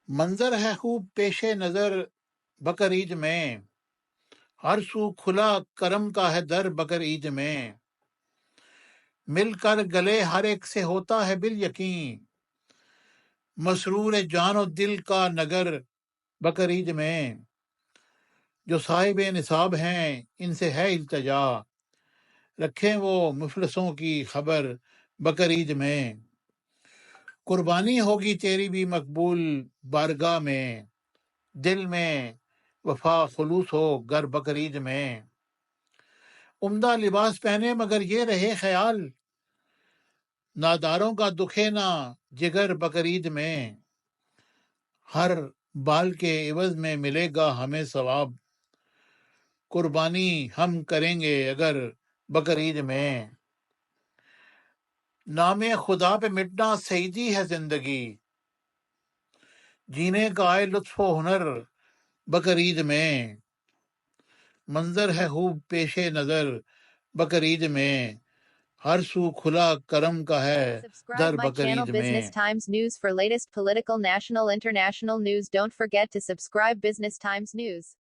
منظر ہے خوب پیش نظر بقر عید میں، ہر سو کھلا کرم کا ہے در بقر عید میں، مل کر گلے ہر ایک سے ہوتا ہے بالیقین، مسرور جان و دل کا نگر بقر عید میں، جو صاحب نصاب ہیں ان سے ہے التجا، رکھیں وہ مفلسوں کی خبر بقر عید میں، قربانی ہوگی تیری بھی مقبول بارگاہ میں، دل میں وفا خلوص ہو گر بقر عید میں، عمدہ لباس پہنے مگر یہ رہے خیال، ناداروں کا دکھے نہ جگر بقر عید میں، ہر بال کے عوض میں ملے گا ہمیں ثواب، قربانی ہم کریں گے اگر بقر عید میں، نام خدا پہ مٹنا سعیدی ہے زندگی، جینے کا آئے لطف و ہنر بقر عید میں، منظر ہے خوب پیش نظر بقر عید میں، ہر سو کھلا کرم کا ہے Subscribe there my Bakr channel عید میں۔ Business Times News for latest political national international news. Don't forget to subscribe Business Times News.